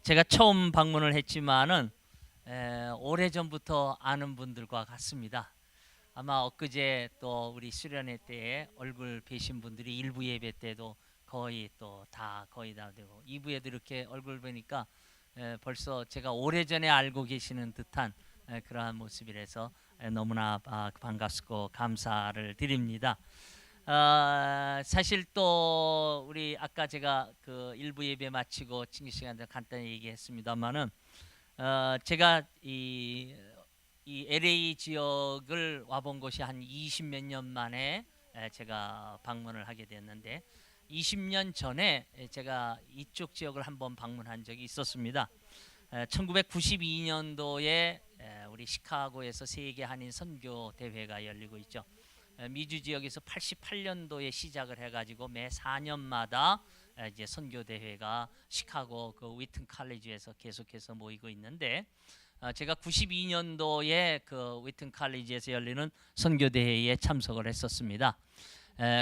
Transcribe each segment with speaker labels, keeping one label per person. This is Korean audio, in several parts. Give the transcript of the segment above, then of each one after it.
Speaker 1: 제가 처음 방문을 했지만은 오래전부터 아는 분들과 같습니다. 아마 엊그제 또 우리 수련회 때에 얼굴 뵈신 분들이 1부 예배 때도 거의 또 다 거의 다 되고 2부에도 이렇게 얼굴 뵈니까 벌써 제가 오래전에 알고 계시는 듯한 그러한 모습이라서 너무나 반갑고 감사를 드립니다. 사실 또 우리 아까 제가 그 1부 예배 마치고 친기 시간에 간단히 얘기했습니다만은 제가 이 LA 지역을 와본 것이 한 20몇 년 만에 제가 방문을 하게 됐는데 20년 전에 제가 이쪽 지역을 한번 방문한 적이 있었습니다. 1992년도에 우리 시카고에서 세계 한인 선교 대회가 열리고 있죠. 미주 지역에서 88년도에 시작을 해가지고 매 4년마다 이제 선교 대회가 시카고 그 위튼 칼리지에서 계속해서 모이고 있는데 제가 92년도에 그 위튼 칼리지에서 열리는 선교 대회에 참석을 했었습니다.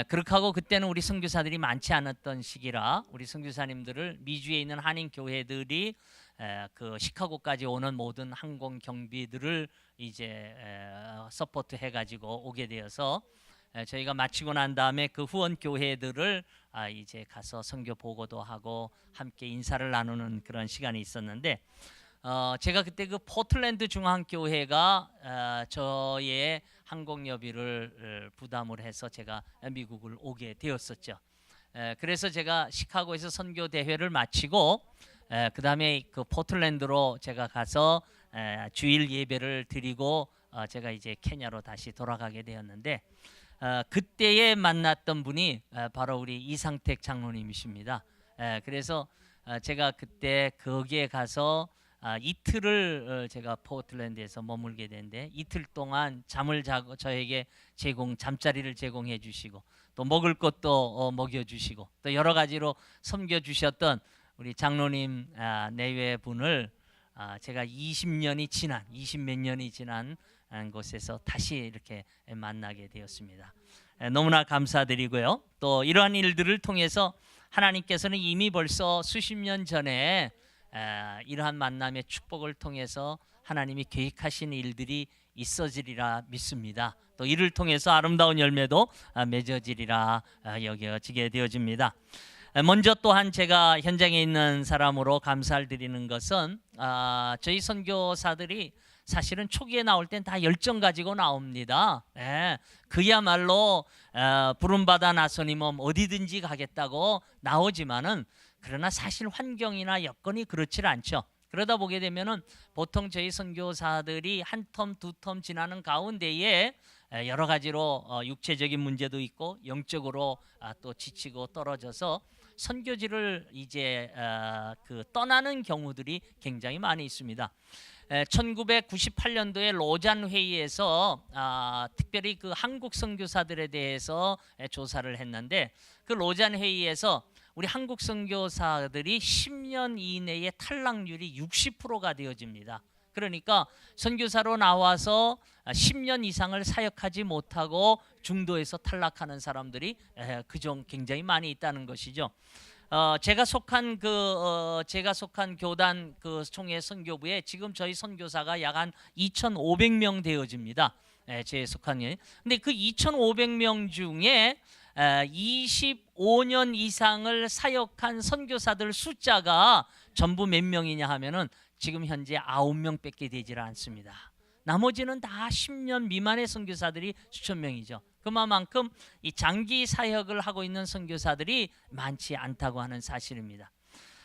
Speaker 1: 그렇게 하고 그때는 우리 선교사들이 많지 않았던 시기라 우리 선교사님들을 미주에 있는 한인 교회들이 그 시카고까지 오는 모든 항공 경비들을 이제 서포트 해가지고 오게 되어서 저희가 마치고 난 다음에 그 후원 교회들을 이제 가서 선교 보고도 하고 함께 인사를 나누는 그런 시간이 있었는데 제가 그때 그 포틀랜드 중앙교회가 저의 항공여비를 부담을 해서 제가 미국을 오게 되었었죠. 그래서 제가 시카고에서 선교 대회를 마치고 그 다음에 그 포틀랜드로 제가 가서 주일 예배를 드리고 제가 이제 케냐로 다시 돌아가게 되었는데 그때에 만났던 분이 바로 우리 이상택 장로님이십니다. 그래서 제가 그때 거기에 가서 이틀을 제가 포틀랜드에서 머물게 됐는데 이틀 동안 잠을 자고 저에게 잠자리를 제공해 주시고 또 먹을 것도 먹여 주시고 또 여러 가지로 섬겨 주셨던 우리 장로님 내외 분을 제가 20몇 년이 지난 곳에서 다시 이렇게 만나게 되었습니다. 너무나 감사드리고요. 또 이러한 일들을 통해서 하나님께서는 이미 벌써 수십 년 전에 이러한 만남의 축복을 통해서 하나님이 계획하신 일들이 있어지리라 믿습니다. 또 이를 통해서 아름다운 열매도 맺어지리라 여겨지게 되어집니다. 먼저 또한 제가 현장에 있는 사람으로 감사를 드리는 것은 저희 선교사들이 사실은 초기에 나올 땐 다 열정 가지고 나옵니다. 그야말로 부름받아 나서니 뭐 어디든지 가겠다고 나오지만은 그러나 사실 환경이나 여건이 그렇지 않죠. 그러다 보게 되면은 보통 저희 선교사들이 한 텀, 두 텀 지나는 가운데에 여러 가지로 육체적인 문제도 있고 영적으로 또 지치고 떨어져서 선교지를 이제 그 떠나는 경우들이 굉장히 많이 있습니다. 1998년도에 로잔 회의에서 특별히 그 한국 선교사들에 대해서 조사를 했는데 그 로잔 회의에서 우리 한국 선교사들이 10년 이내에 탈락률이 60%가 되어집니다. 그러니까 선교사로 나와서 10년 이상을 사역하지 못하고 중도에서 탈락하는 사람들이 그중 굉장히 많이 있다는 것이죠. 제가 속한 교단 그 총회 선교부에 지금 저희 선교사가 약 한 2,500명 되어집니다. 제 속한 게. 근데 그 2,500명 중에 25년 이상을 사역한 선교사들 숫자가 전부 몇 명이냐 하면은 지금 현재 9명밖에 되질 않습니다. 나머지는 다 10년 미만의 선교사들이 수천 명이죠. 그만큼 이 장기 사역을 하고 있는 선교사들이 많지 않다고 하는 사실입니다.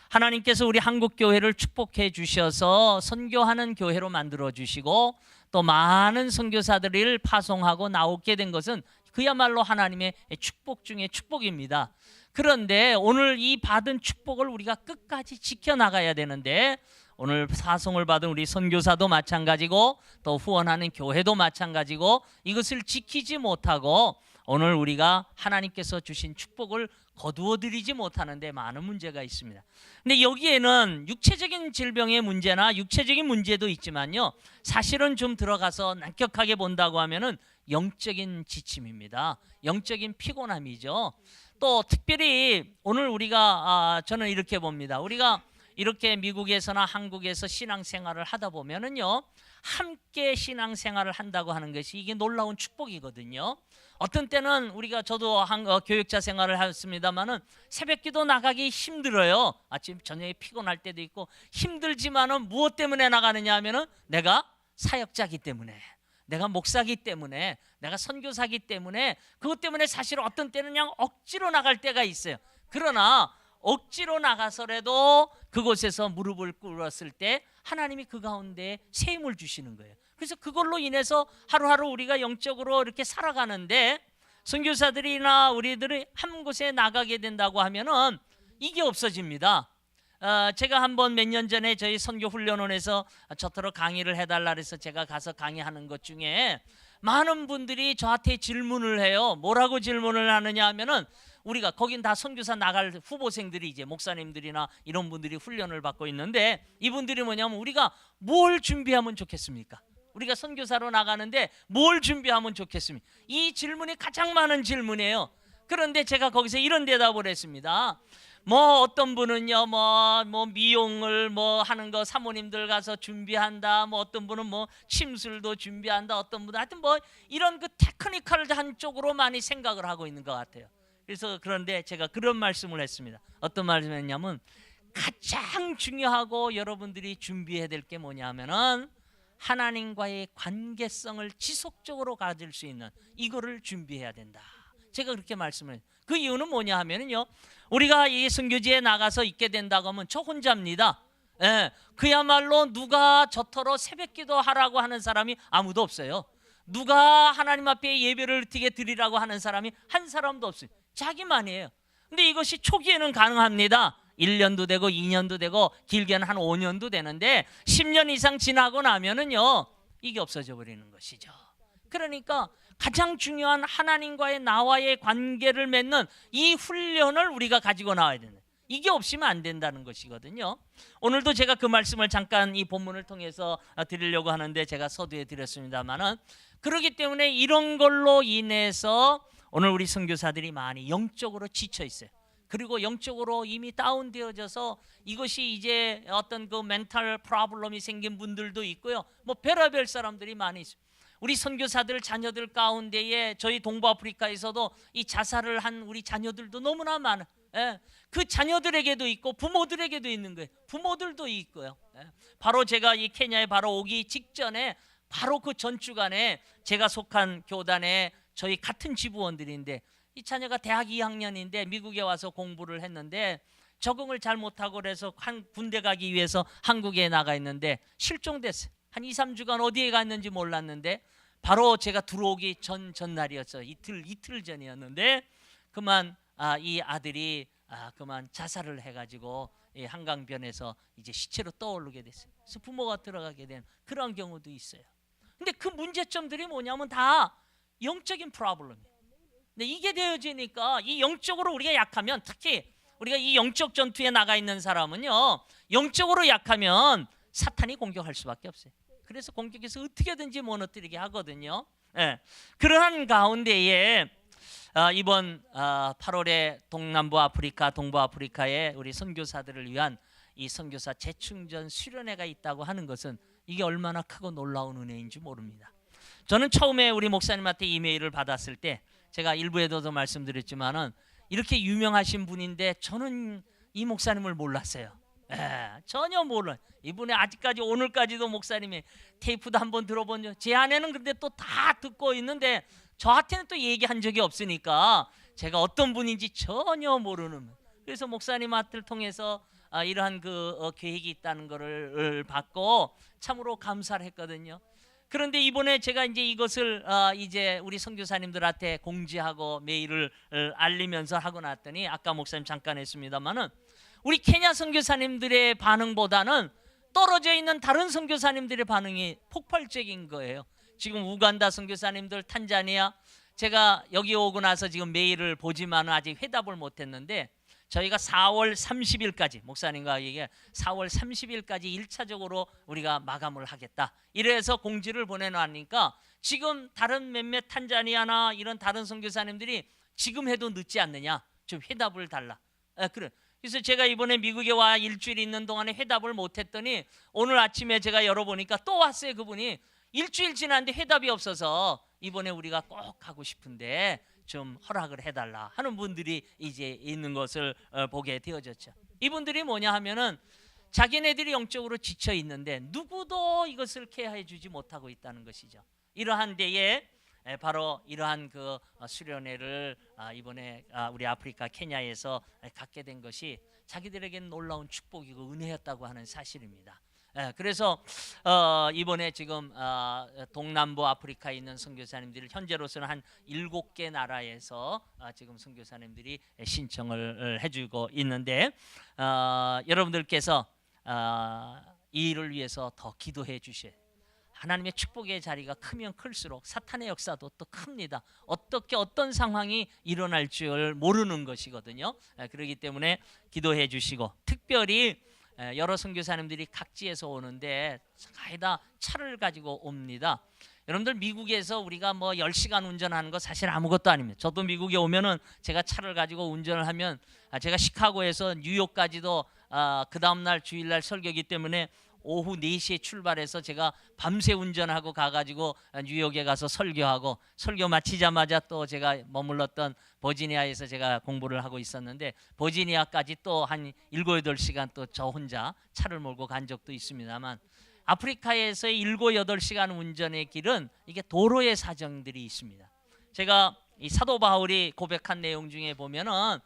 Speaker 1: 하나님께서 우리 한국 교회를 축복해 주셔서 선교하는 교회로 만들어 주시고 또 많은 선교사들을 파송하고 나오게 된 것은 그야말로 하나님의 축복 중에 축복입니다. 그런데 오늘 이 받은 축복을 우리가 끝까지 지켜나가야 되는데 오늘 사송을 받은 우리 선교사도 마찬가지고 또 후원하는 교회도 마찬가지고 이것을 지키지 못하고 오늘 우리가 하나님께서 주신 축복을 거두어드리지 못하는데 많은 문제가 있습니다. 근데 여기에는 육체적인 질병의 문제나 육체적인 문제도 있지만요, 사실은 좀 들어가서 난격하게 본다고 하면은 영적인 지침입니다. 영적인 피곤함이죠. 또 특별히 오늘 우리가 저는 이렇게 봅니다. 우리가 이렇게 미국에서나 한국에서 신앙생활을 하다 보면은요, 함께 신앙생활을 한다고 하는 것이 이게 놀라운 축복이거든요. 어떤 때는 저도 교육자 생활을 했습니다만은 새벽기도 나가기 힘들어요. 아침 저녁에 피곤할 때도 있고 힘들지만은 무엇 때문에 나가느냐 하면은 내가 사역자기 때문에, 내가 목사기 때문에, 내가 선교사기 때문에, 그것 때문에 사실 어떤 때는 그냥 억지로 나갈 때가 있어요. 그러나 억지로 나가서라도 그곳에서 무릎을 꿇었을 때 하나님이 그 가운데 새 힘을 주시는 거예요. 그래서 그걸로 인해서 하루하루 우리가 영적으로 이렇게 살아가는데, 선교사들이나 우리들이 한 곳에 나가게 된다고 하면은 이게 없어집니다. 제가 한번 몇 년 전에 저희 선교훈련원에서 저토록 강의를 해달라 그래서 제가 가서 강의하는 것 중에 많은 분들이 저한테 질문을 해요. 뭐라고 질문을 하느냐 하면은, 우리가 거긴 다 선교사 나갈 후보생들이 이제 목사님들이나 이런 분들이 훈련을 받고 있는데, 이분들이 뭐냐면 우리가 뭘 준비하면 좋겠습니까? 우리가 선교사로 나가는데 뭘 준비하면 좋겠습니까? 이 질문이 가장 많은 질문이에요. 그런데 제가 거기서 이런 대답을 했습니다. 뭐 어떤 분은요 뭐 미용을 하는 거 사모님들 가서 준비한다, 뭐 어떤 분은 뭐 침술도 준비한다, 어떤 분은 하여튼 뭐 이런 그 테크니컬한 쪽으로 많이 생각을 하고 있는 것 같아요. 그래서 그런데 제가 그런 말씀을 했습니다. 어떤 말씀을 했냐면, 가장 중요하고 여러분들이 준비해야 될 게 뭐냐면은 하나님과의 관계성을 지속적으로 가질 수 있는 이거를 준비해야 된다. 제가 그렇게 말씀을 해요. 그 이유는 뭐냐 하면은요, 우리가 이 선교지에 나가서 있게 된다고 하면 저 혼자입니다. 그야말로 누가 저토록 새벽기도 하라고 하는 사람이 아무도 없어요. 누가 하나님 앞에 예배를 어떻게 드리라고 하는 사람이 한 사람도 없어요. 자기만이에요. 근데 이것이 초기에는 가능합니다. 1년도 되고 2년도 되고 길게는 한 5년도 되는데 10년 이상 지나고 나면은요, 이게 없어져 버리는 것이죠. 그러니까 가장 중요한 하나님과의 나와의 관계를 맺는 이 훈련을 우리가 가지고 나와야 되는, 이게 없으면 안 된다는 것이거든요. 오늘도 제가 그 말씀을 잠깐 이 본문을 통해서 드리려고 하는데 제가 서두에 드렸습니다만은, 그렇기 때문에 이런 걸로 인해서 오늘 우리 선교사들이 많이 영적으로 지쳐 있어요. 그리고 영적으로 이미 다운되어져서 이것이 이제 어떤 그 멘탈 프로블럼이 생긴 분들도 있고요. 뭐 별의별 사람들이 많이 있어요. 우리 선교사들 자녀들 가운데에 저희 동부아프리카에서도 이 자살을 한 우리 자녀들도 너무나 많아요. 그 자녀들에게도 있고 부모들에게도 있는 거예요. 부모들도 있고요. 바로 제가 이 케냐에 바로 오기 직전에 바로 그 전주간에 제가 속한 교단에 저희 같은 지부원들인데, 이 자녀가 대학 2학년인데 미국에 와서 공부를 했는데 적응을 잘 못하고 그래서 군대 가기 위해서 한국에 나가 있는데 실종됐어요. 한 2, 3주간 어디에 갔는지 몰랐는데 바로 제가 들어오기 전날이었어요. 이틀 전이었는데 그만 이 아들이 그만 자살을 해가지고 한강변에서 이제 시체로 떠오르게 됐어요. 그래서 부모가 들어가게 된 그런 경우도 있어요. 근데 그 문제점들이 뭐냐면 다 영적인 프로블럼이에요. 근데 이게 되어지니까 이 영적으로 우리가 약하면, 특히 우리가 이 영적 전투에 나가 있는 사람은요, 영적으로 약하면 사탄이 공격할 수밖에 없어요. 그래서 공격해서 어떻게든지 무너뜨리게 하거든요. 그러한 가운데에 이번 8월에 동남부 아프리카, 동부 아프리카에 우리 선교사들을 위한 이 선교사 재충전 수련회가 있다고 하는 것은 이게 얼마나 크고 놀라운 은혜인지 모릅니다. 저는 처음에 우리 목사님한테 이메일을 받았을 때 제가 일부에도 말씀드렸지만은 이렇게 유명하신 분인데 저는 이 목사님을 몰랐어요. 전혀 몰라요. 이분이 아직까지 오늘까지도 목사님의 테이프도 한번 들어본 적, 제 아내는 근데 또 다 듣고 있는데 저한테는 또 얘기한 적이 없으니까 제가 어떤 분인지 전혀 모르는. 그래서 목사님한테를 통해서 이러한 그 계획이 있다는 것을 받고 참으로 감사를 했거든요. 그런데 이번에 제가 이제 이것을 이제 우리 선교사님들한테 공지하고 메일을 알리면서 하고 났더니, 아까 목사님 잠깐 했습니다만은 우리 케냐 선교사님들의 반응보다는 떨어져 있는 다른 선교사님들의 반응이 폭발적인 거예요. 지금 우간다 선교사님들, 탄자니아, 제가 여기 오고 나서 지금 메일을 보지만 아직 회답을 못했는데 저희가 4월 30일까지 목사님과 이게 4월 30일까지 1차적으로 우리가 마감을 하겠다, 이래서 공지를 보내놓으니까 지금 다른 몇몇 탄자니아나 이런 다른 선교사님들이 지금 해도 늦지 않느냐, 좀 회답을 달라. 그래, 그래서 제가 이번에 미국에 와 일주일 있는 동안에 회답을 못했더니 오늘 아침에 제가 열어보니까 또 왔어요. 그분이 일주일 지났는데 회답이 없어서 이번에 우리가 꼭 가고 싶은데 좀 허락을 해달라 하는 분들이 이제 있는 것을 보게 되어졌죠. 이분들이 뭐냐 하면은 자기네들이 영적으로 지쳐 있는데 누구도 이것을 케어해 주지 못하고 있다는 것이죠. 이러한 데에 바로 이러한 그 수련회를 이번에 우리 아프리카 케냐에서 갖게 된 것이 자기들에게는 놀라운 축복이고 은혜였다고 하는 사실입니다. 그래서 이번에 지금 동남부 아프리카에 있는 선교사님들이 현재로서는 한 7개 나라에서 지금 선교사님들이 신청을 해주고 있는데 여러분들께서 이 일을 위해서 더 기도해 주셔야 돼요. 하나님의 축복의 자리가 크면 클수록 사탄의 역사도 또 큽니다. 어떻게 어떤 상황이 일어날 줄 모르는 것이거든요. 그렇기 때문에 기도해 주시고 특별히 여러 선교사님들이 각지에서 오는데 가이다 차를 가지고 옵니다. 여러분들 미국에서 우리가 뭐 10시간 운전하는 거 사실 아무것도 아닙니다. 저도 미국에 오면은 제가 차를 가지고 운전을 하면 제가 시카고에서 뉴욕까지도 그 다음날 주일날 설교기 때문에 오후 4시에 출발해서 제가 밤새 운전하고 가가지고 뉴욕에 가서 설교하고 설교 마치자마자 또 제가 머물렀던 버지니아에서 제가 공부를 하고 있었는데 버지니아까지 또 한 7, 8시간 또 저 혼자 차를 몰고 간 적도 있습니다만 아프리카에서의 7, 8시간 운전의 길은 이게 도로의 사정들이 있습니다. 제가 이 사도 바울이 고백한 내용 중에 보면은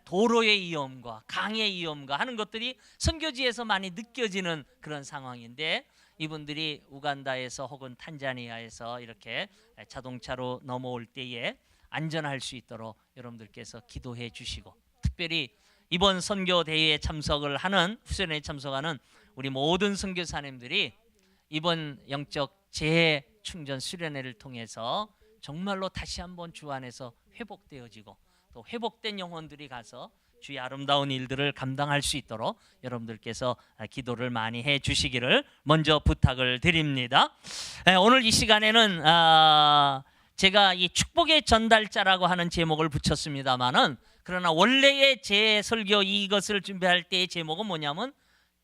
Speaker 1: 도로의 위험과 강의 위험과 하는 것들이 선교지에서 많이 느껴지는 그런 상황인데 이분들이 우간다에서 혹은 탄자니아에서 이렇게 자동차로 넘어올 때에 안전할 수 있도록 여러분들께서 기도해 주시고 특별히 이번 선교 대회에 참석을 하는 후선에 참석하는 우리 모든 선교사님들이 이번 영적 재충전 수련회를 통해서 정말로 다시 한번 주 안에서 회복되어지고 또 회복된 영혼들이 가서 주의 아름다운 일들을 감당할 수 있도록 여러분들께서 기도를 많이 해 주시기를 먼저 부탁을 드립니다. 오늘 이 시간에는 제가 이 축복의 전달자라고 하는 제목을 붙였습니다만은 그러나 원래의 제 설교 이것을 준비할 때의 제목은 뭐냐면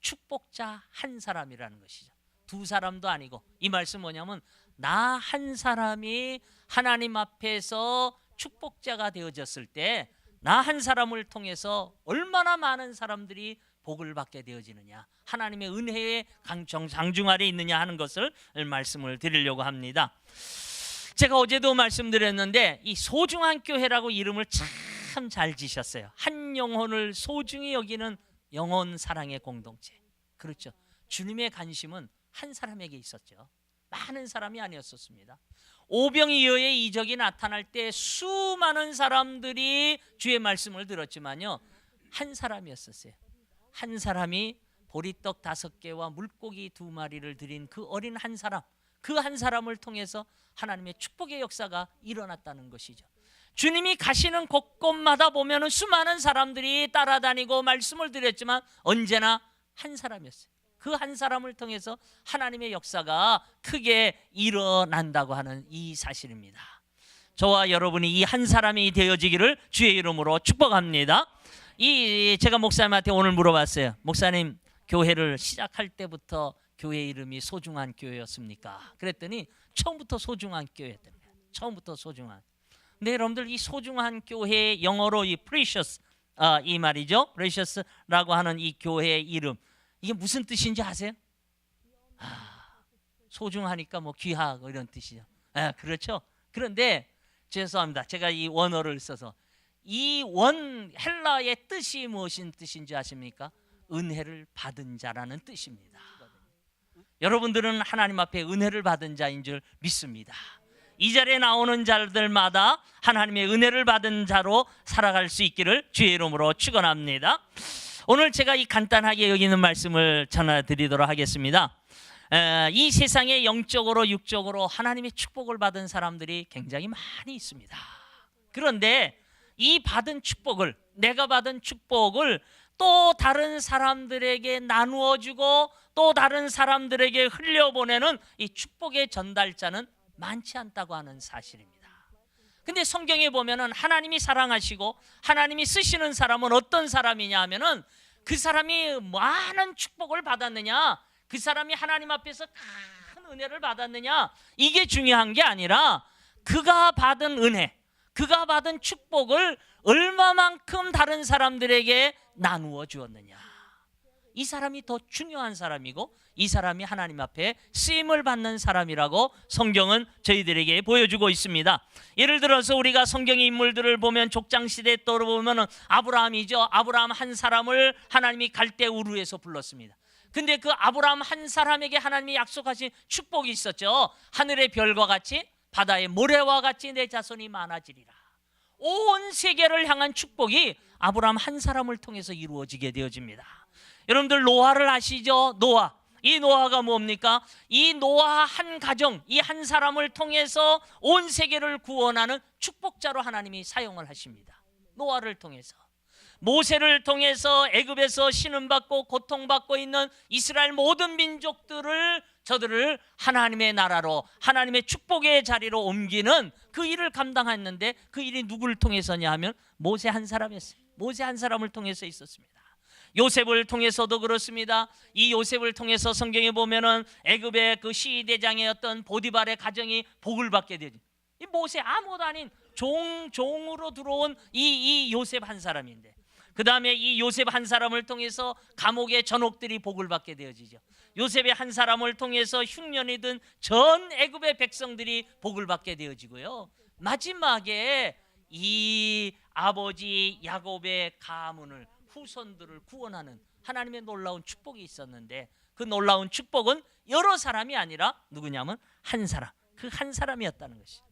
Speaker 1: 축복자 한 사람이라는 것이죠. 두 사람도 아니고 이 말씀 뭐냐면 나 한 사람이 하나님 앞에서 축복자가 되어졌을 때 나 한 사람을 통해서 얼마나 많은 사람들이 복을 받게 되어지느냐 하나님의 은혜의 장중 아래 있느냐 하는 것을 말씀을 드리려고 합니다. 제가 어제도 말씀드렸는데 이 소중한 교회라고 이름을 참 잘 지셨어요. 한 영혼을 소중히 여기는 영혼 사랑의 공동체. 그렇죠. 주님의 관심은 한 사람에게 있었죠. 많은 사람이 아니었었습니다. 오병이어의 이적이 나타날 때 수많은 사람들이 주의 말씀을 들었지만요 한 사람이었었어요. 한 사람이 보리떡 5개와 물고기 2마리를 드린 그 어린 한 사람, 그 한 사람을 통해서 하나님의 축복의 역사가 일어났다는 것이죠. 주님이 가시는 곳곳마다 보면은 수많은 사람들이 따라다니고 말씀을 드렸지만 언제나 한 사람이었어요. 그 한 사람을 통해서 하나님의 역사가 크게 일어난다고 하는 이 사실입니다. 저와 여러분이 이 한 사람이 되어지기를 주의 이름으로 축복합니다. 제가 목사님한테 오늘 물어봤어요. 목사님, 교회를 시작할 때부터 교회 이름이 소중한 교회였습니까? 그랬더니 처음부터 소중한 교회였답니다. 처음부터 소중한. 근데 여러분들 이 소중한 교회 영어로 이 precious 이 말이죠. precious라고 하는 이 교회의 이름 이게 무슨 뜻인지 아세요? 소중하니까 뭐 귀하고 이런 뜻이죠. 그렇죠. 그런데 죄송합니다. 제가 이 원어를 써서 이 헬라의 뜻이 무엇인 뜻인지 아십니까? 은혜를 받은 자라는 뜻입니다. 여러분들은 하나님 앞에 은혜를 받은 자인 줄 믿습니다. 이 자리에 나오는 자들마다 하나님의 은혜를 받은 자로 살아갈 수 있기를 주의 이름으로 축원합니다. 오늘 제가 이 간단하게 여기 있는 말씀을 전해드리도록 하겠습니다. 이 세상에 영적으로 육적으로 하나님의 축복을 받은 사람들이 굉장히 많이 있습니다. 그런데 이 받은 축복을 내가 받은 축복을 또 다른 사람들에게 나누어주고 또 다른 사람들에게 흘려보내는 이 축복의 전달자는 많지 않다고 하는 사실입니다. 근데 성경에 보면은 하나님이 사랑하시고 하나님이 쓰시는 사람은 어떤 사람이냐 하면은 그 사람이 많은 축복을 받았느냐, 그 사람이 하나님 앞에서 큰 은혜를 받았느냐, 이게 중요한 게 아니라 그가 받은 은혜, 그가 받은 축복을 얼마만큼 다른 사람들에게 나누어 주었느냐, 이 사람이 더 중요한 사람이고 이 사람이 하나님 앞에 쓰임을 받는 사람이라고 성경은 저희들에게 보여주고 있습니다. 예를 들어서 우리가 성경의 인물들을 보면 족장시대에 떠보면 아브라함이죠. 아브라함 한 사람을 하나님이 갈대 우르에서 불렀습니다. 근데 그 아브라함 한 사람에게 하나님이 약속하신 축복이 있었죠. 하늘의 별과 같이 바다의 모래와 같이 내 자손이 많아지리라. 온 세계를 향한 축복이 아브라함 한 사람을 통해서 이루어지게 되어집니다. 여러분들 노아를 아시죠? 노아. 이 노아가 뭡니까? 이 노아 한 가정, 이 한 사람을 통해서 온 세계를 구원하는 축복자로 하나님이 사용을 하십니다. 노아를 통해서. 모세를 통해서 애굽에서 신음받고 고통받고 있는 이스라엘 모든 민족들을, 저들을 하나님의 나라로, 하나님의 축복의 자리로 옮기는 그 일을 감당했는데 그 일이 누구를 통해서냐 하면 모세 한 사람이었어요. 모세 한 사람을 통해서 있었습니다. 요셉을 통해서도 그렇습니다. 이 요셉을 통해서 성경에 보면은 애굽의 그 시대장의 어떤 보디발의 가정이 복을 받게 되죠. 이 모세 아무도 아닌 종으로 들어온 이 요셉 한 사람인데, 그 다음에 이 요셉 한 사람을 통해서 감옥의 전옥들이 복을 받게 되어지죠. 요셉의 한 사람을 통해서 흉년이 든 전 애굽의 백성들이 복을 받게 되어지고요. 마지막에 이 아버지 야곱의 가문을, 후손들을 구원하는 하나님의 놀라운 축복이 있었는데, 그 놀라운 축복은 여러 사람이 아니라 누구냐면 한 사람, 그 한 사람이었다는 것이죠.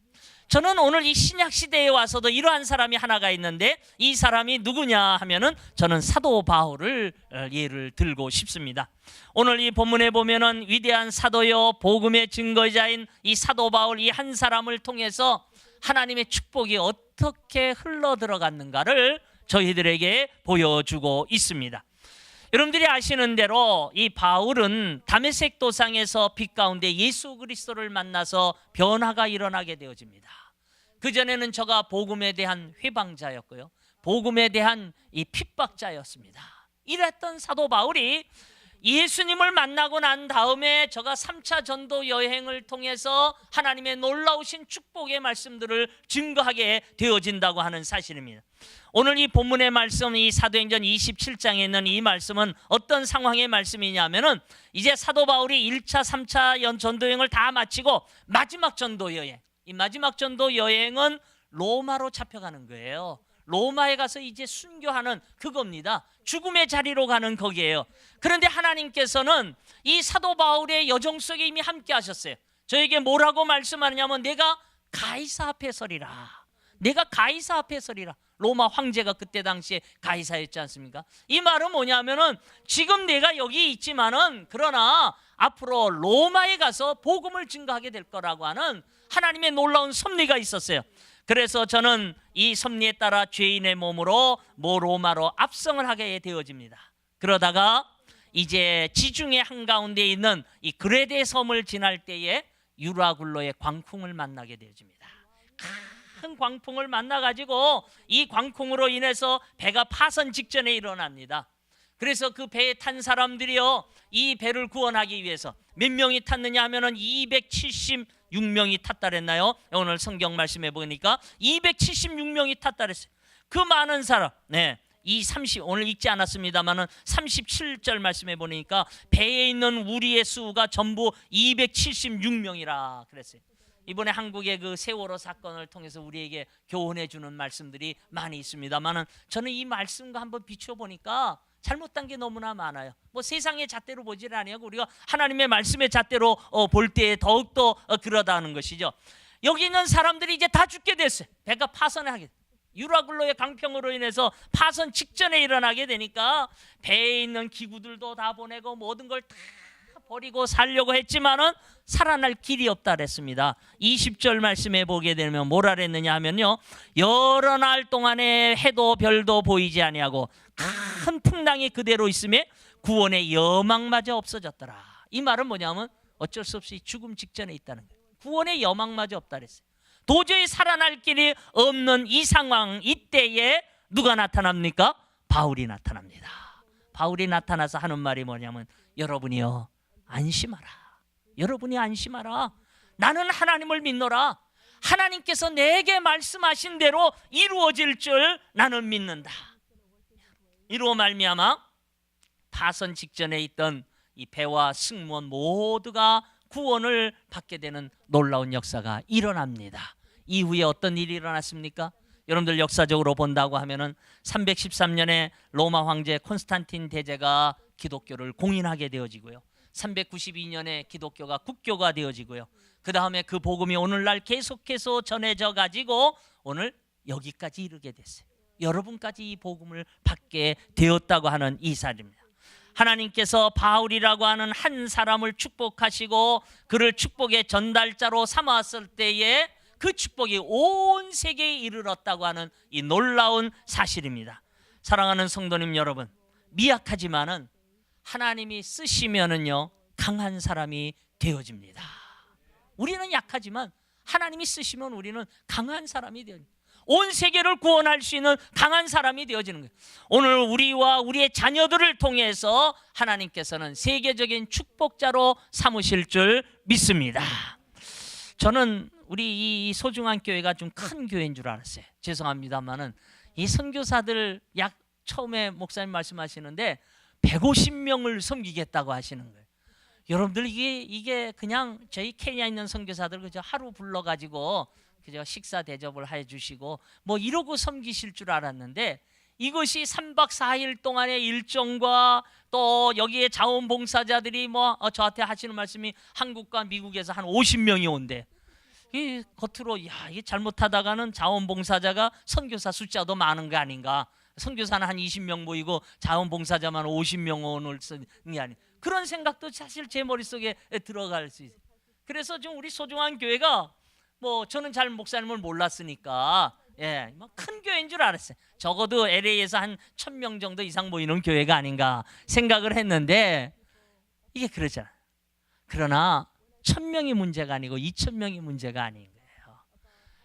Speaker 1: 저는 오늘 이 신약 시대에 와서도 이러한 사람이 하나가 있는데 이 사람이 누구냐 하면은 저는 사도 바울을 예를 들고 싶습니다. 오늘 이 본문에 보면은 위대한 사도요 복음의 증거자인 이 사도 바울, 이 한 사람을 통해서 하나님의 축복이 어떻게 흘러 들어갔는가를 저희들에게 보여주고 있습니다. 여러분들이 아시는 대로 이 바울은 다메섹 도상에서 빛 가운데 예수 그리스도를 만나서 변화가 일어나게 되어집니다. 그전에는 저가 복음에 대한 회방자였고요, 복음에 대한 이 핍박자였습니다. 이랬던 사도 바울이 예수님을 만나고 난 다음에 저가 3차 전도 여행을 통해서 하나님의 놀라우신 축복의 말씀들을 증거하게 되어진다고 하는 사실입니다. 오늘 이 본문의 말씀, 이 사도행전 27장에 있는 이 말씀은 어떤 상황의 말씀이냐면은 이제 사도 바울이 1차, 3차 전도여행을 다 마치고 마지막 전도 여행, 이 마지막 전도 여행은 로마로 잡혀가는 거예요. 로마에 가서 이제 순교하는 그겁니다. 죽음의 자리로 가는 거기에요. 그런데 하나님께서는 이 사도 바울의 여정 속에 이미 함께 하셨어요. 저에게 뭐라고 말씀하느냐면 내가 가이사 앞에 서리라. 내가 가이사 앞에 서리라. 로마 황제가 그때 당시에 가이사였지 않습니까? 이 말은 뭐냐면은 지금 내가 여기 있지만은 그러나 앞으로 로마에 가서 복음을 증거하게 될 거라고 하는 하나님의 놀라운 섭리가 있었어요. 그래서 저는 이 섭리에 따라 죄인의 몸으로 로마로 압성을 하게 되어집니다. 그러다가 이제 지중해 한가운데 있는 이 그레데 섬을 지날 때에 유라굴로의 광풍을 만나게 되어집니다. 큰 광풍을 만나가지고 이 광풍으로 인해서 배가 파선 직전에 일어납니다. 그래서 그 배에 탄 사람들이요, 이 배를 구원하기 위해서 몇 명이 탔느냐 하면은 276명이 탔다 그랬나요? 오늘 성경 말씀해 보니까 276명이 탔다 그랬어요. 그 많은 사람, 오늘 읽지 않았습니다만은 37절 말씀해 보니까 배에 있는 우리의 수가 전부 276명이라 그랬어요. 이번에 한국의 그 세월호 사건을 통해서 우리에게 교훈해 주는 말씀들이 많이 있습니다만은 저는 이 말씀과 한번 비추어 보니까 잘못된 게 너무나 많아요. 뭐 세상의 잣대로 보질 아니하고 우리가 하나님의 말씀의 잣대로 볼 때 더욱더 그러다는 것이죠. 여기 있는 사람들이 이제 다 죽게 됐어요. 배가 파선하게, 유라굴로의 강평으로 인해서 파선 직전에 일어나게 되니까 배에 있는 기구들도 다 보내고 모든 걸 다 버리고 살려고 했지만은 살아날 길이 없다 그랬습니다. 20절 말씀에 보게 되면 뭐라 그랬느냐 하면요, 여러 날 동안에 해도 별도 보이지 아니하고 큰 풍랑이 그대로 있음에 구원의 여망마저 없어졌더라. 이 말은 뭐냐면 어쩔 수 없이 죽음 직전에 있다는 거예요. 구원의 여망마저 없다 그랬어요. 도저히 살아날 길이 없는 이 상황, 이때에 누가 나타납니까? 바울이 나타납니다. 바울이 나타나서 하는 말이 뭐냐면, 여러분이요 안심하라. 여러분이 안심하라. 나는 하나님을 믿노라. 하나님께서 내게 말씀하신 대로 이루어질 줄 나는 믿는다. 이로 말미암아 파선 직전에 있던 이 배와 승무원 모두가 구원을 받게 되는 놀라운 역사가 일어납니다. 이후에 어떤 일이 일어났습니까? 여러분들 역사적으로 본다고 하면은 313년에 로마 황제 콘스탄틴 대제가 기독교를 공인하게 되어지고요. 392년에 기독교가 국교가 되어지고요. 그 다음에 그 복음이 오늘날 계속해서 전해져 가지고 오늘 여기까지 이르게 됐어요. 여러분까지 이 복음을 받게 되었다고 하는 이 사실입니다. 하나님께서 바울이라고 하는 한 사람을 축복하시고 그를 축복의 전달자로 삼았을 때에 그 축복이 온 세계에 이르렀다고 하는 이 놀라운 사실입니다. 사랑하는 성도님 여러분, 미약하지만은 하나님이 쓰시면은요 강한 사람이 되어집니다. 우리는 약하지만 하나님이 쓰시면 우리는 강한 사람이 되어집니다. 온 세계를 구원할 수 있는 강한 사람이 되어지는 거예요. 오늘 우리와 우리의 자녀들을 통해서 하나님께서는 세계적인 축복자로 삼으실 줄 믿습니다. 저는 우리 이 소중한 교회가 좀 큰 교회인 줄 알았어요. 죄송합니다만은 이 선교사들 약 처음에 목사님 말씀하시는데 150명을 섬기겠다고 하시는 거예요. 여러분들 이게 그냥 저희 케냐에 있는 선교사들 그저 하루 불러가지고 그저 식사 대접을 해주시고 뭐 이러고 섬기실 줄 알았는데 이것이 3박 4일 동안의 일정과 또 여기에 자원봉사자들이 뭐 저한테 하시는 말씀이 한국과 미국에서 한 50명이 온대. 이 겉으로 야 이게 잘못하다가는 자원봉사자가 선교사 숫자도 많은 거 아닌가? 선교사는 한 20명 모이고 자원봉사자만 50명 오는 게 아니. 그런 생각도 사실 제 머릿속에 들어갈 수 있어요. 그래서 좀 우리 소중한 교회가 뭐 저는 잘 목사님을 몰랐으니까 예, 뭐 큰 교회인 줄 알았어요. 적어도 LA에서 한 1000명 정도 이상 모이는 교회가 아닌가 생각을 했는데 이게 그러잖아요. 그러나 1000명이 문제가 아니고 2000명이 문제가 아닌 거예요.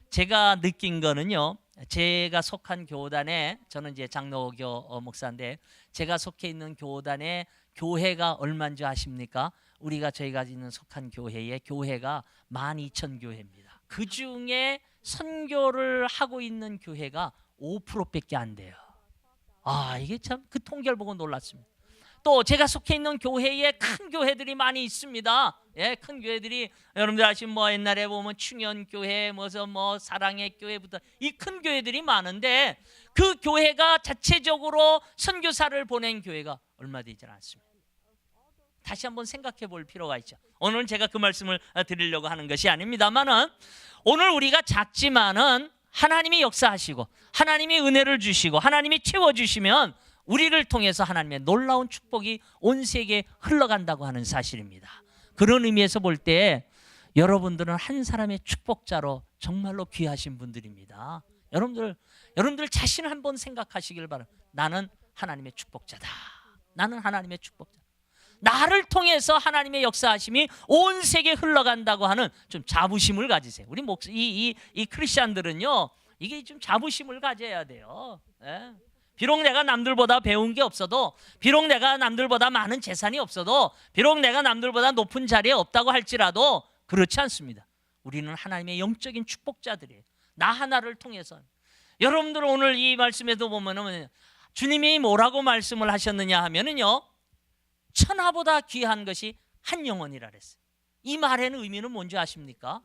Speaker 1: 제가 느낀 거는요. 제가 속한 교단에 저는 이제 장로교 목사인데 제가 속해 있는 교단에 교회가 얼마인 줄 아십니까? 저희가 있는 속한 교회의 교회가 12,000교회입니다. 그 중에 선교를 하고 있는 교회가 5%밖에 안 돼요. 이게 참 그 통계를 보고 놀랐습니다. 또 제가 속해 있는 교회에 큰 교회들이 많이 있습니다. 예, 큰 교회들이 여러분들 아시면 뭐 옛날에 보면 충현교회, 뭐 사랑의 교회부터 이 큰 교회들이 많은데 그 교회가 자체적으로 선교사를 보낸 교회가 얼마 되지 않습니다. 다시 한번 생각해 볼 필요가 있죠. 오늘은 제가 그 말씀을 드리려고 하는 것이 아닙니다만은 오늘 우리가 작지만은 하나님이 역사하시고 하나님이 은혜를 주시고 하나님이 채워주시면 우리를 통해서 하나님의 놀라운 축복이 온 세계에 흘러간다고 하는 사실입니다. 그런 의미에서 볼 때 여러분들은 한 사람의 축복자로 정말로 귀하신 분들입니다. 여러분들 자신 한번 생각하시길 바랍니다. 나는 하나님의 축복자다. 나는 하나님의 축복자. 나를 통해서 하나님의 역사하심이 온 세계에 흘러간다고 하는 좀 자부심을 가지세요. 우리 이 크리스천들은요, 이게 좀 자부심을 가져야 돼요. 예. 비록 내가 남들보다 배운 게 없어도, 비록 내가 남들보다 많은 재산이 없어도, 비록 내가 남들보다 높은 자리에 없다고 할지라도 그렇지 않습니다. 우리는 하나님의 영적인 축복자들이에요. 나 하나를 통해서. 여러분들 오늘 이 말씀에도 보면은 주님이 뭐라고 말씀을 하셨느냐 하면은요, 천하보다 귀한 것이 한 영혼이라 그랬어요. 이 말에는 의미는 뭔지 아십니까?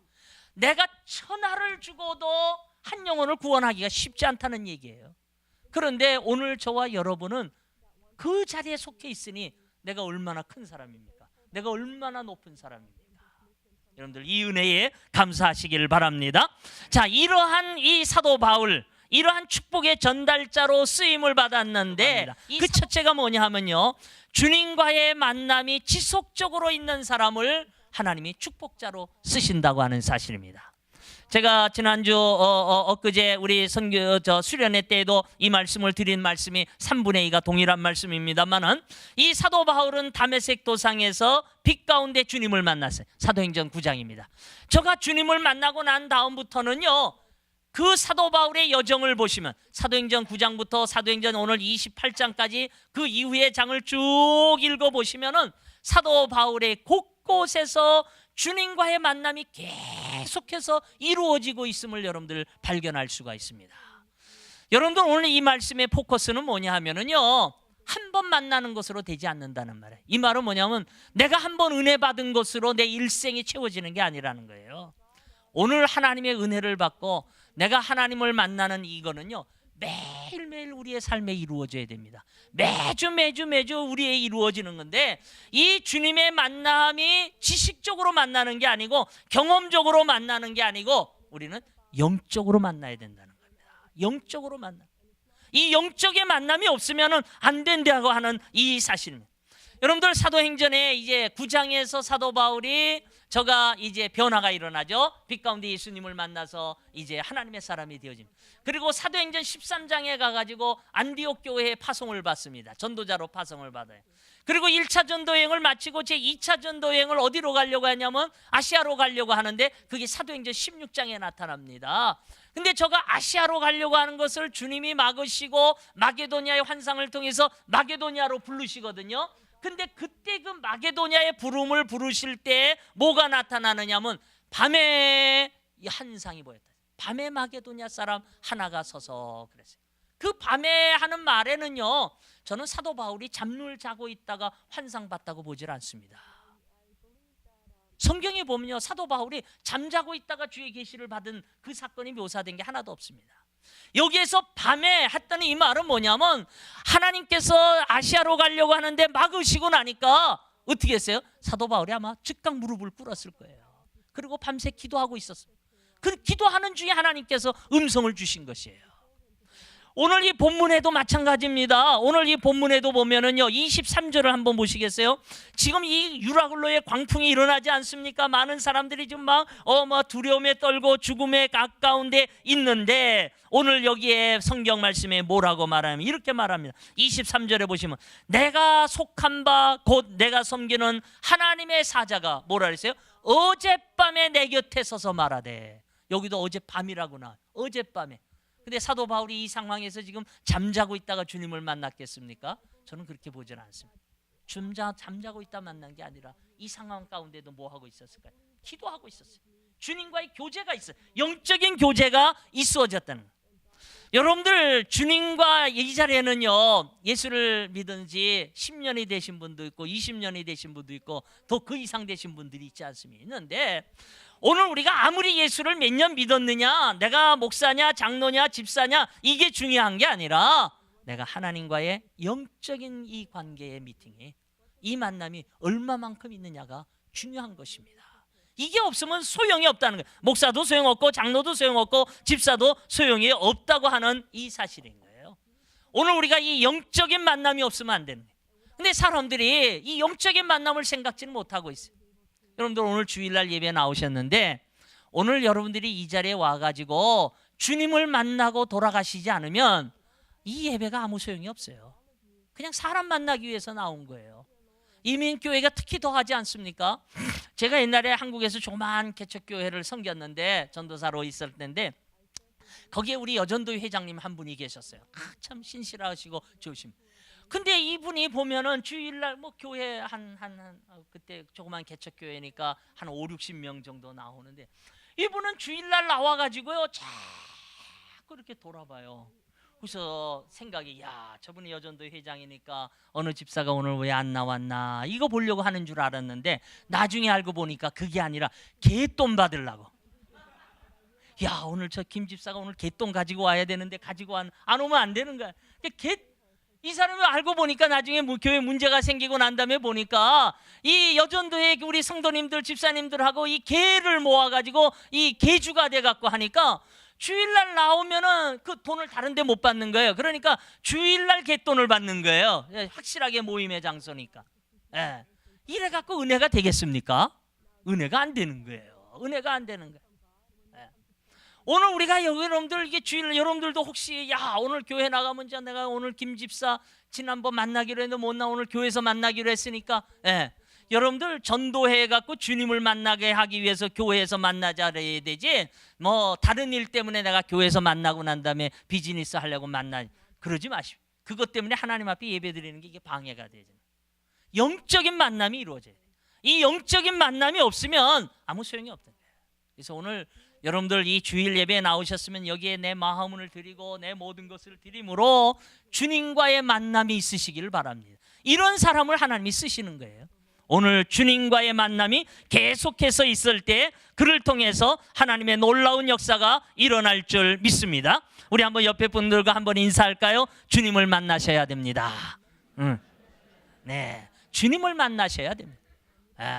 Speaker 1: 내가 천하를 주고도 한 영혼을 구원하기가 쉽지 않다는 얘기예요. 그런데 오늘 저와 여러분은 그 자리에 속해 있으니 내가 얼마나 큰 사람입니까? 내가 얼마나 높은 사람입니까? 여러분들 이 은혜에 감사하시길 바랍니다. 자, 이러한 이 사도 바울, 이러한 축복의 전달자로 쓰임을 받았는데 그 첫째가 뭐냐 하면요, 주님과의 만남이 지속적으로 있는 사람을 하나님이 축복자로 쓰신다고 하는 사실입니다. 제가 지난주 엊그제 우리 선교 수련회 때에도 이 말씀을 드린 말씀이 3분의 2가 동일한 말씀입니다만은, 이 사도 바울은 다메섹 도상에서 빛 가운데 주님을 만났어요. 사도행전 9장입니다. 저가 주님을 만나고 난 다음부터는요, 그 사도 바울의 여정을 보시면 사도행전 9장부터 사도행전 오늘 28장까지 그 이후의 장을 쭉 읽어보시면은 사도 바울의 곳곳에서 주님과의 만남이 계속해서 이루어지고 있음을 여러분들 발견할 수가 있습니다. 여러분들 오늘 이 말씀의 포커스는 뭐냐 하면은요, 한 번 만나는 것으로 되지 않는다는 말이에요. 이 말은 뭐냐면 내가 한 번 은혜 받은 것으로 내 일생이 채워지는 게 아니라는 거예요. 오늘 하나님의 은혜를 받고 내가 하나님을 만나는 이거는요, 매일매일 우리의 삶에 이루어져야 됩니다. 매주 우리의 이루어지는 건데, 이 주님의 만남이 지식적으로 만나는 게 아니고 경험적으로 만나는 게 아니고 우리는 영적으로 만나야 된다는 겁니다. 영적으로 만나. 이 영적인 만남이 없으면 안 된다고 하는 이 사실입니다. 여러분들 사도행전에 이제 9장에서 사도 바울이 저가 이제 변화가 일어나죠. 빛 가운데 예수님을 만나서 이제 하나님의 사람이 되어집니다. 그리고 사도행전 13장에 가가지고 안디옥 교회에 파송을 받습니다. 전도자로 파송을 받아요. 그리고 1차 전도여행을 마치고 제 2차 전도여행을 어디로 가려고 하냐면 아시아로 가려고 하는데, 그게 사도행전 16장에 나타납니다. 근데 저가 아시아로 가려고 하는 것을 주님이 막으시고 마게도냐의 환상을 통해서 마게도냐로 부르시거든요. 근데 그때 그 마게도냐의 부름을 부르실 때 뭐가 나타나느냐면 밤에 한상이 보였다. 밤에 마게도냐 사람 하나가 서서 그랬어요. 그 밤에 하는 말에는요, 저는 사도 바울이 잠을 자고 있다가 환상 봤다고 보질 않습니다. 성경에 보면요, 사도 바울이 잠자고 있다가 주의 계시를 받은 그 사건이 묘사된 게 하나도 없습니다. 여기에서 밤에 했더니 이 말은 뭐냐면 하나님께서 아시아로 가려고 하는데 막으시고 나니까 어떻게 했어요? 사도 바울이 아마 즉각 무릎을 꿇었을 거예요. 그리고 밤새 기도하고 있었어요. 그 기도하는 중에 하나님께서 음성을 주신 것이에요. 오늘 이 본문에도 마찬가지입니다. 오늘 이 본문에도 보면은요, 23절을 한번 보시겠어요? 지금 이 유라굴로의 광풍이 일어나지 않습니까? 많은 사람들이 지금 막 두려움에 떨고 죽음에 가까운데 있는데, 오늘 여기에 성경 말씀에 뭐라고 말하면 이렇게 말합니다. 23절에 보시면 내가 속한 바 곧 내가 섬기는 하나님의 사자가 뭐라 그랬어요? 어젯밤에 내 곁에 서서 말하되. 여기도 어젯밤이라고 나와요. 어젯밤에. 근데 사도 바울이 이 상황에서 지금 잠자고 있다가 주님을 만났겠습니까? 저는 그렇게 보지는 않습니다. 잠자고 있다 만난 게 아니라 이 상황 가운데도 뭐 하고 있었을까요? 기도하고 있었어요. 주님과의 교제가 있어요. 영적인 교제가 있어졌다는 거예요. 여러분들 주님과 이 자리에는요, 예수를 믿은 지 10년이 되신 분도 있고 20년이 되신 분도 있고 더 그 이상 되신 분들이 있지 않습니까? 있는데 오늘 우리가 아무리 예수를 몇 년 믿었느냐, 내가 목사냐 장로냐 집사냐 이게 중요한 게 아니라 내가 하나님과의 영적인 이 관계의 미팅이, 이 만남이 얼마만큼 있느냐가 중요한 것입니다. 이게 없으면 소용이 없다는 거예요. 목사도 소용없고 장로도 소용없고 집사도 소용이 없다고 하는 이 사실인 거예요. 오늘 우리가 이 영적인 만남이 없으면 안 되는 거예요. 근데 사람들이 이 영적인 만남을 생각지는 못하고 있어요. 여러분들 오늘 주일날 예배 나오셨는데 오늘 여러분들이 이 자리에 와가지고 주님을 만나고 돌아가시지 않으면 이 예배가 아무 소용이 없어요. 그냥 사람 만나기 위해서 나온 거예요. 이민교회가 특히 더 하지 않습니까? 제가 옛날에 한국에서 조그만 개척교회를 섬겼는데, 전도사로 있을 때인데 거기에 우리 여전도 회장님 한 분이 계셨어요. 참 신실하시고 좋으심. 근데 이분이 보면은 주일날 뭐 교회 그때 조그만 개척교회니까 한 5, 60명 정도 나오는데, 이분은 주일날 나와가지고요 자꾸 이렇게 돌아봐요. 그래서 생각이, 야, 저분이 여전도 회장이니까 어느 집사가 오늘 왜 안 나왔나 이거 보려고 하는 줄 알았는데, 나중에 알고 보니까 그게 아니라 개돈 받으려고. 야, 오늘 저 김 집사가 오늘 개돈 가지고 와야 되는데 가지고 안 오면 안 되는 거야. 이 사람이 알고 보니까 나중에 교회 문제가 생기고 난 다음에 보니까 이 여전도의 우리 성도님들 집사님들하고 이 개를 모아가지고 이 개주가 돼갖고 하니까 주일날 나오면은 그 돈을 다른 데 못 받는 거예요. 그러니까 주일날 개돈을 받는 거예요. 확실하게 모임의 장소니까. 예. 이래 갖고 은혜가 되겠습니까? 은혜가 안 되는 거예요. 은혜가 안 되는 거예요. 예. 오늘 우리가 여러분들 이게 주일 여러분들도 혹시 야 오늘 교회 나가면 자 내가 오늘 김 집사 지난번 만나기로 했는데 못 나 오늘 교회에서 만나기로 했으니까 여러분들 전도해 갖고 주님을 만나게 하기 위해서 교회에서 만나자 그래야 되지 뭐 다른 일 때문에 내가 교회에서 만나고 난 다음에 비즈니스 하려고 만나 그러지 마십시오. 그것 때문에 하나님 앞에 예배드리는 게 이게 방해가 되죠. 영적인 만남이 이루어져야 돼요. 이 영적인 만남이 없으면 아무 소용이 없다. 그래서 오늘 여러분들 이 주일 예배에 나오셨으면 여기에 내 마음을 드리고 내 모든 것을 드림으로 주님과의 만남이 있으시기를 바랍니다. 이런 사람을 하나님이 쓰시는 거예요. 오늘 주님과의 만남이 계속해서 있을 때 그를 통해서 하나님의 놀라운 역사가 일어날 줄 믿습니다. 우리 한번 옆에 분들과 한번 인사할까요? 주님을 만나셔야 됩니다. 네, 주님을 만나셔야 됩니다.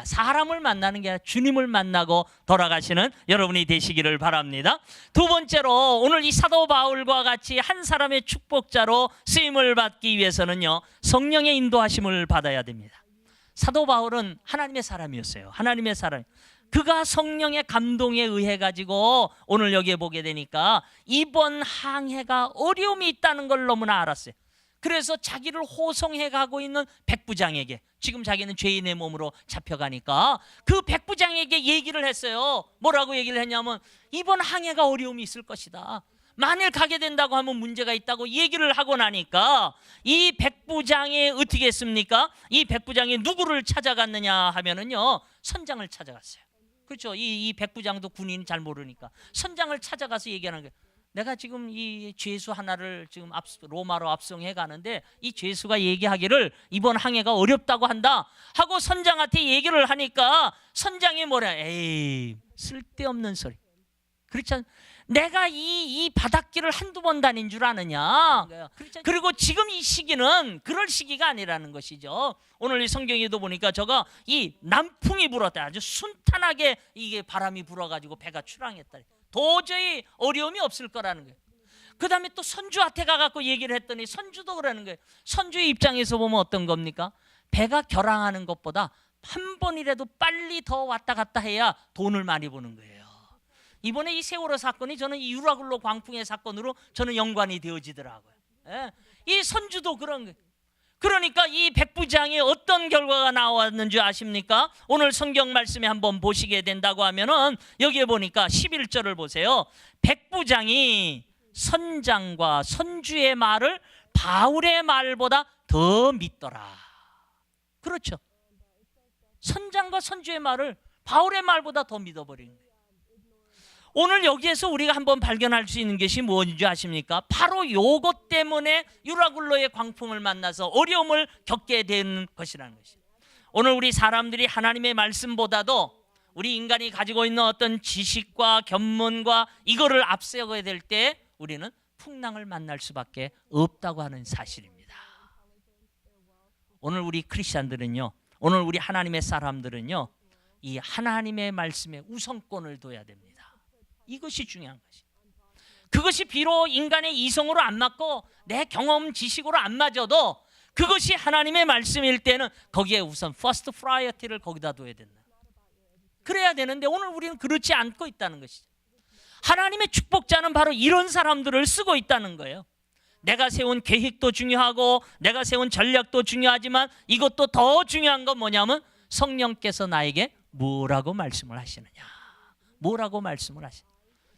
Speaker 1: 사람을 만나는 게 아니라 주님을 만나고 돌아가시는 여러분이 되시기를 바랍니다. 두 번째로 오늘 이 사도 바울과 같이 한 사람의 축복자로 쓰임을 받기 위해서는요 성령의 인도하심을 받아야 됩니다. 사도 바울은 하나님의 사람이었어요. 하나님의 사람. 그가 성령의 감동에 의해 가지고 오늘 여기에 보게 되니까 이번 항해가 어려움이 있다는 걸 너무나 알았어요. 그래서 자기를 호송해 가고 있는 백부장에게 지금 자기는 죄인의 몸으로 잡혀가니까 그 백부장에게 얘기를 했어요. 뭐라고 얘기를 했냐면 이번 항해가 어려움이 있을 것이다. 만일 가게 된다고 하면 문제가 있다고 얘기를 하고 나니까 이 백부장이 어떻게 했습니까? 이 백부장이 누구를 찾아갔느냐 하면은요 선장을 찾아갔어요. 그렇죠. 이 백부장도 군인 잘 모르니까 선장을 찾아가서 얘기하는 거예요. 내가 지금 이 죄수 하나를 지금 로마로 압송해 가는데 이 죄수가 얘기하기를 이번 항해가 어렵다고 한다 하고 선장한테 얘기를 하니까 선장이 뭐라 에이 쓸데없는 소리. 그렇지 않 내가 이 바닷길을 한두 번 다닌 줄 아느냐. 그리고 지금 이 시기는 그럴 시기가 아니라는 것이죠. 오늘 이 성경에도 보니까 저가 이 남풍이 불었다. 아주 순탄하게 이게 바람이 불어가지고 배가 출항했다. 도저히 어려움이 없을 거라는 거예요. 그 다음에 또 선주한테 가갖고 얘기를 했더니 선주도 그러는 거예요. 선주의 입장에서 보면 어떤 겁니까? 배가 결항하는 것보다 한 번이라도 빨리 더 왔다 갔다 해야 돈을 많이 버는 거예요. 이번에 이 세월호 사건이 저는 이 유라굴로 광풍의 사건으로 저는 연관이 되어지더라고요. 이 선주도 그런 거예요. 그러니까 이 백부장이 어떤 결과가 나왔는지 아십니까? 오늘 성경 말씀에 한번 보시게 된다고 하면은 여기에 보니까 11절을 보세요. 백부장이 선장과 선주의 말을 바울의 말보다 더 믿더라. 그렇죠. 선장과 선주의 말을 바울의 말보다 더 믿어버리는 거예요. 오늘 여기에서 우리가 한번 발견할 수 있는 것이 무엇인지 아십니까? 바로 요것 때문에 유라굴로의 광풍을 만나서 어려움을 겪게 된 것이라는 것이에요. 오늘 우리 사람들이 하나님의 말씀보다도 우리 인간이 가지고 있는 어떤 지식과 견문과 이거를 앞세워야 될 때 우리는 풍랑을 만날 수밖에 없다고 하는 사실입니다. 오늘 우리 크리스찬들은요, 오늘 우리 하나님의 사람들은요, 이 하나님의 말씀에 우선권을 둬야 됩니다. 이것이 중요한 것이. 그것이 비록 인간의 이성으로 안 맞고 내 경험 지식으로 안 맞아도 그것이 하나님의 말씀일 때는 거기에 우선 first priority를 거기다 둬야 된다. 그래야 되는데 오늘 우리는 그렇지 않고 있다는 것이죠. 하나님의 축복자는 바로 이런 사람들을 쓰고 있다는 거예요. 내가 세운 계획도 중요하고 내가 세운 전략도 중요하지만 이것도 더 중요한 건 뭐냐면 성령께서 나에게 뭐라고 말씀을 하시느냐. 뭐라고 말씀을 하시느냐.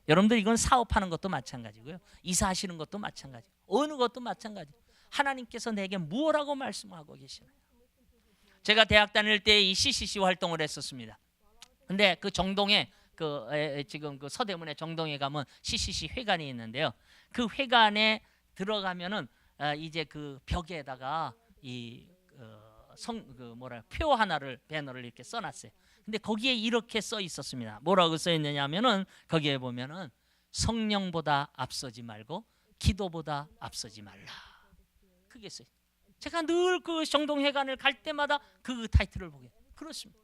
Speaker 1: 여러분들 이건 사업하는 것도 마찬가지고요. 이사하시는 것도 마찬가지고 어느 것도 마찬가지고 하나님께서 내게 무엇라고 말씀하고 계시나요? 제가 대학 다닐 때 이 CCC 활동을 했었습니다. 근데 그 정동에 지금 그 서대문에 정동에 가면 CCC 회관이 있는데요. 그 회관에 들어가면은 이제 그 벽에다가 표 하나를 배너를 이렇게 써놨어요. 근데 거기에 이렇게 써 있었습니다. 뭐라고 써 있느냐면은 거기에 보면은 성령보다 앞서지 말고 기도보다 앞서지 말라. 그게 써요. 제가 늘 그 정동회관을 갈 때마다 그 타이틀을 보게 그렇습니다.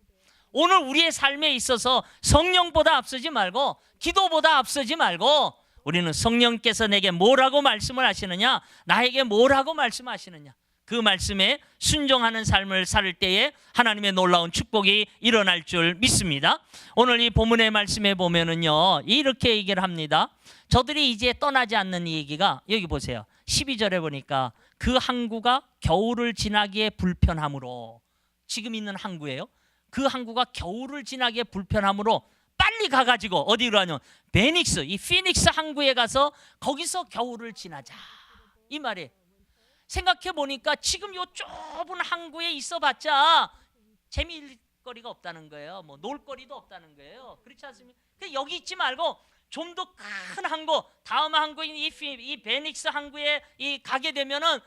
Speaker 1: 오늘 우리의 삶에 있어서 성령보다 앞서지 말고 기도보다 앞서지 말고 우리는 성령께서 내게 뭐라고 말씀을 하시느냐, 나에게 뭐라고 말씀하시느냐, 그 말씀에 순종하는 삶을 살 때에 하나님의 놀라운 축복이 일어날 줄 믿습니다. 오늘 이 본문의 말씀에 보면은요, 이렇게 얘기를 합니다. 저들이 이제 떠나지 않는 이 얘기가, 여기 보세요. 12절에 보니까 그 항구가 겨울을 지나기에 불편함으로, 지금 있는 항구예요. 그 항구가 겨울을 지나기에 불편함으로 빨리 가가지고 어디로 가냐, 베닉스, 이 피닉스 항구에 가서 거기서 겨울을 지나자, 이 말이에요. 생각해 보니까 지금 요 좁은 항구에 있어봤자 재미일 거리가 없다는 거예요. 뭐 놀거리도 없다는 거예요. 그렇지 않습니까? 여기 있지 말고 좀 더 큰 항구, 다음 항구인 이 베닉스 항구에 가게 되면은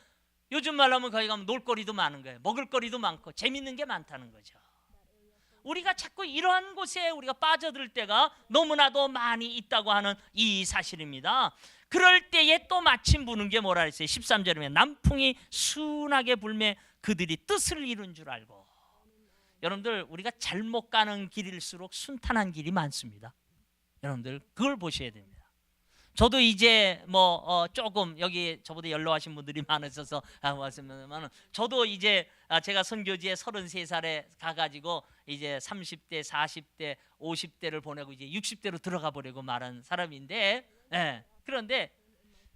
Speaker 1: 요즘 말로 하면 거기 가면 놀거리도 많은 거예요. 먹을거리도 많고 재밌는 게 많다는 거죠. 우리가 자꾸 이러한 곳에 우리가 빠져들 때가 너무나도 많이 있다고 하는 이 사실입니다. 그럴 때에 또 마침 부는 게 뭐라 했어요? 13절에 남풍이 순하게 불매 그들이 뜻을 이룬 줄 알고. 여러분들, 우리가 잘못 가는 길일수록 순탄한 길이 많습니다. 여러분들 그걸 보셔야 됩니다. 저도 이제 조금 여기 저보다 연로하신 분들이 많으셔서 말씀하면, 저도 이제 제가 선교지에 33살에 가가지고 이제 30대, 40대, 50대를 보내고 이제 60대로 들어가 보려고 말한 사람인데, 그런데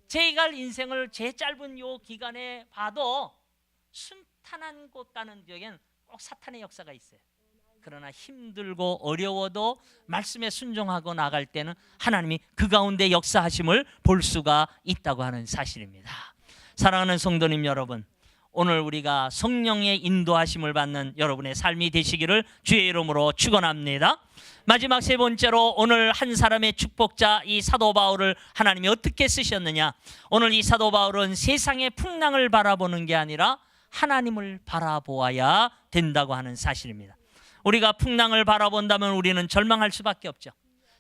Speaker 1: 제가 인생을 제 짧은 요 기간에 봐도 순탄한 곳 가는 지역엔 꼭 사탄의 역사가 있어요. 그러나 힘들고 어려워도 말씀에 순종하고 나갈 때는 하나님이 그 가운데 역사하심을 볼 수가 있다고 하는 사실입니다. 사랑하는 성도님 여러분, 오늘 우리가 성령의 인도하심을 받는 여러분의 삶이 되시기를 주의 이름으로 축원합니다. 마지막 세 번째로, 오늘 한 사람의 축복자 이 사도 바울을 하나님이 어떻게 쓰셨느냐. 오늘 이 사도 바울은 세상의 풍랑을 바라보는 게 아니라 하나님을 바라보아야 된다고 하는 사실입니다. 우리가 풍랑을 바라본다면 우리는 절망할 수밖에 없죠.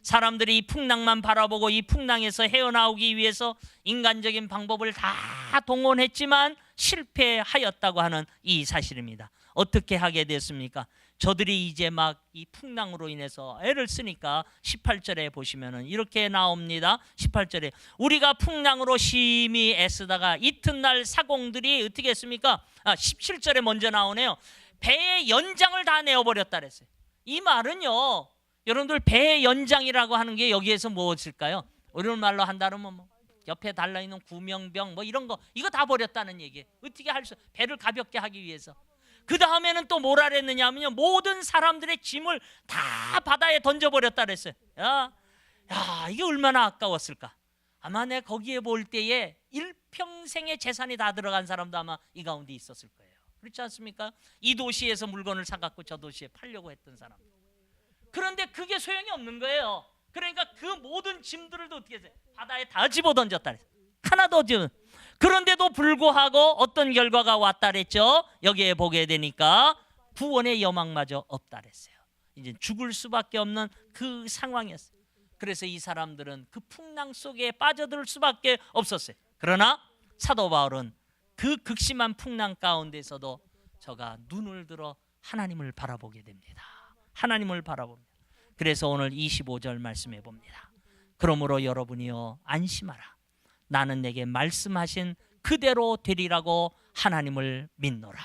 Speaker 1: 사람들이 이 풍랑만 바라보고 이 풍랑에서 헤어나오기 위해서 인간적인 방법을 다 동원했지만 실패하였다고 하는 이 사실입니다. 어떻게 하게 됐습니까? 저들이 이제 막 이 풍랑으로 인해서 애를 쓰니까 18절에 보시면은 이렇게 나옵니다. 18절에 우리가 풍랑으로 심히 애쓰다가 이튿날 사공들이 어떻게 했습니까? 17절에 먼저 나오네요. 배의 연장을 다 내어버렸다 그랬어요. 이 말은요, 여러분들 배의 연장이라고 하는 게 여기에서 무엇일까요? 오늘말로 한다면 뭐 옆에 달려있는 구명병 뭐 이런 거, 이거 다 버렸다는 얘기예요. 어떻게 할 수, 배를 가볍게 하기 위해서. 그 다음에는 또 뭐라 그랬느냐면요, 모든 사람들의 짐을 다 바다에 던져버렸다 그랬어요. 야, 이게 얼마나 아까웠을까. 아마 내가 거기에 볼 때에 일평생의 재산이 다 들어간 사람도 아마 이 가운데 있었을 거예요. 그렇지 않습니까? 이 도시에서 물건을 사갖고 저 도시에 팔려고 했던 사람. 그런데 그게 소용이 없는 거예요. 그러니까 그 모든 짐들을 어떻게 했어요? 바다에 다 집어던졌다 그랬어요. 하나도 없죠. 그런데도 불구하고 어떤 결과가 왔다 그랬죠? 여기에 보게 되니까 구원의 여망마저 없다 그랬어요. 이제 죽을 수밖에 없는 그 상황이었어요. 그래서 이 사람들은 그 풍랑 속에 빠져들 수밖에 없었어요. 그러나 사도 바울은 그 극심한 풍랑 가운데서도 저가 눈을 들어 하나님을 바라보게 됩니다. 하나님을 바라봅니다. 그래서 오늘 25절 말씀해 봅니다. 그러므로 여러분이여 안심하라. 나는 내게 말씀하신 그대로 되리라고 하나님을 믿노라.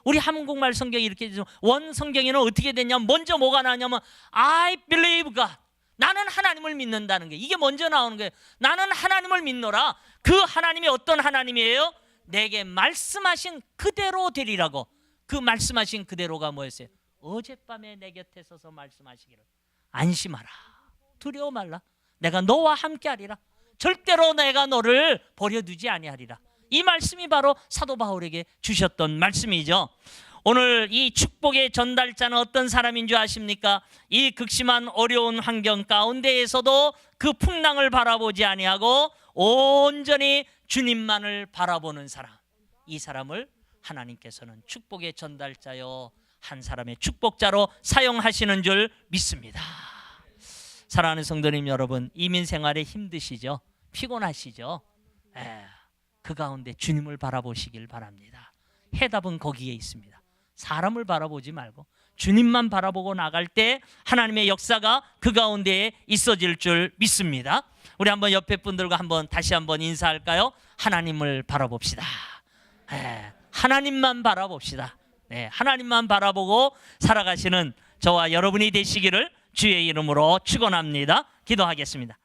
Speaker 1: 우리 한국말 성경이 이렇게 원 성경에는 어떻게 되냐면 먼저 뭐가 나오냐면 I believe God. 나는 하나님을 믿는다는 게 이게 먼저 나오는 거예요. 나는 하나님을 믿노라. 그 하나님이 어떤 하나님이에요? 내게 말씀하신 그대로 되리라고. 그 말씀하신 그대로가 뭐였어요? 어젯밤에 내 곁에 서서 말씀하시기를 안심하라. 두려워 말라. 내가 너와 함께하리라. 절대로 내가 너를 버려두지 아니하리라. 이 말씀이 바로 사도 바울에게 주셨던 말씀이죠. 오늘 이 축복의 전달자는 어떤 사람인 줄 아십니까? 이 극심한 어려운 환경 가운데에서도 그 풍랑을 바라보지 아니하고 온전히 주님만을 바라보는 사람. 이 사람을 하나님께서는 축복의 전달자요 한 사람의 축복자로 사용하시는 줄 믿습니다. 사랑하는 성도님 여러분, 이민 생활에 힘드시죠? 피곤하시죠? 그 가운데 주님을 바라보시길 바랍니다. 해답은 거기에 있습니다. 사람을 바라보지 말고 주님만 바라보고 나갈 때 하나님의 역사가 그 가운데에 있어질 줄 믿습니다. 우리 한번 옆에 분들과 다시 한번 인사할까요? 하나님을 바라봅시다. 하나님만 바라봅시다. 네, 하나님만 바라보고 살아가시는 저와 여러분이 되시기를 주의 이름으로 축원합니다. 기도하겠습니다.